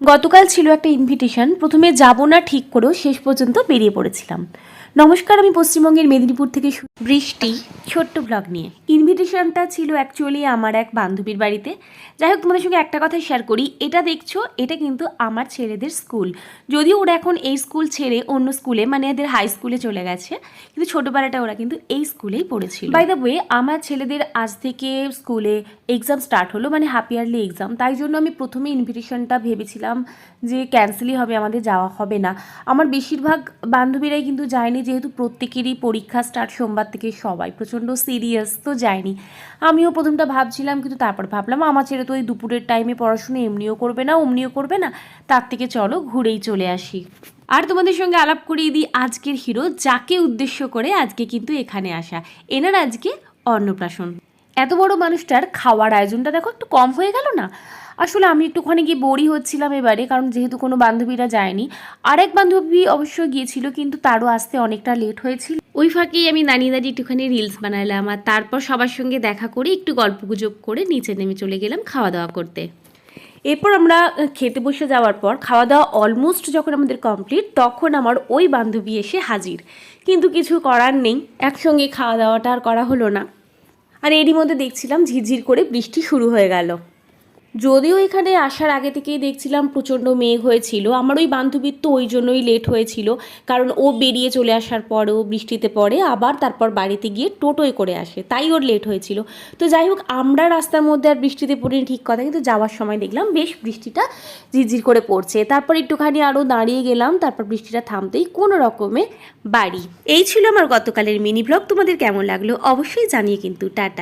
গতকাল ছিল একটা ইনভিটেশন। প্রথমে যাব না ঠিক করেও শেষ পর্যন্ত বেরিয়ে পড়েছিলাম। নমস্কার, আমি পশ্চিমবঙ্গের মেদিনীপুর থেকে বৃষ্টি, ছোট্ট ব্লগ নিয়ে। ইনভিটেশনটা ছিল অ্যাকচুয়ালি আমার এক বান্ধবীর বাড়িতে। যাই হোক, তোমাদের সঙ্গে একটা কথা শেয়ার করি। এটা দেখছো, এটা কিন্তু আমার ছেলেদের স্কুল। যদিও ওরা এখন এই স্কুল ছেড়ে অন্য স্কুলে, মানে এদের হাই স্কুলে চলে গেছে, কিন্তু ছোটোবেলাটা ওরা কিন্তু এই স্কুলেই পড়েছিল। বাই দ্য ওয়ে, আমার ছেলেদের আজ থেকে স্কুলে এক্সাম স্টার্ট হলো, মানে হাফ ইয়ারলি এক্সাম। তাই জন্য আমি প্রথমে ইনভিটেশনটা ভেবেছিলাম যে ক্যান্সেলই হবে, আমাদের যাওয়া হবে না। আমার বেশিরভাগ বান্ধবীরাই কিন্তু যায়নি, যেহেতু প্রত্যেকেরই পরীক্ষা স্টার্ট সোমবার থেকে, সবাই প্রচণ্ড সিরিয়াস, তো যায়নি। আমিও প্রথমটা ভাবছিলাম, কিন্তু তারপর ভাবলাম আমার ছেলে তো ওই দুপুরের টাইমে পড়াশুনো এমনিও করবে না, অমনিও করবে না, তার থেকে চলো ঘুরেই চলে আসি। আর তোমাদের সঙ্গে আলাপ করিয়ে দিই আজকের হিরো, যাকে উদ্দেশ্য করে আজকে কিন্তু এখানে আসা। এনার আজকে অন্নপ্রাশন। এত বড় মানুষটার খাওয়ার আয়োজনটা দেখো একটু কম হয়ে গেল না? আসলে আমি একটুখানি গিয়ে বোরই হচ্ছিলাম এবারে, কারণ যেহেতু কোনো বান্ধবীরা যায়নি। আরেক বান্ধবী অবশ্যই গিয়েছিল, কিন্তু তারও আসতে অনেকটা লেট হয়েছিল। ওই ফাঁকেই আমি দাঁড়িয়ে একটুখানি রিলস বানালাম, আর তারপর সবার সঙ্গে দেখা করে একটু গল্পগুজব করে নিচে নেমে চলে গেলাম খাওয়া দাওয়া করতে। এরপর আমরা খেতে বসে যাওয়ার পর খাওয়া দাওয়া অলমোস্ট যখন আমাদের কমপ্লিট, তখন আমার ওই বান্ধবী এসে হাজির। কিন্তু কিছু করার নেই, একসঙ্গে খাওয়া দাওয়াটা আর করা হলো না। আর এরই মধ্যে দেখছিলাম ঝিরঝির করে বৃষ্টি শুরু হয়ে গেল। যদিও এখানে আসার আগে থেকেই দেখছিলাম প্রচণ্ড মেঘ হয়েছিল। আমার ওই বান্ধবীর তো ওই জন্যই লেট হয়েছিল, কারণ ও বেরিয়ে চলে আসার পরেও বৃষ্টিতে পড়ে, আবার তারপর বাড়িতে গিয়ে টোটোয় করে আসে, তাই ওর লেট হয়েছিল। তো যাই হোক, আমরা রাস্তার মধ্যে আর বৃষ্টিতে পড়িনি ঠিক কথা, কিন্তু যাওয়ার সময় দেখলাম বেশ বৃষ্টিটা ঝিরঝির করে পড়ছে। তারপর একটুখানি আরও দাঁড়িয়ে গেলাম, তারপর বৃষ্টিটা থামতেই কোনো রকমে বাড়ি। এই ছিল আমার গতকালের মিনি ব্লগ। তোমাদের কেমন লাগলো অবশ্যই জানিয়ে কিন্তু। টাটা।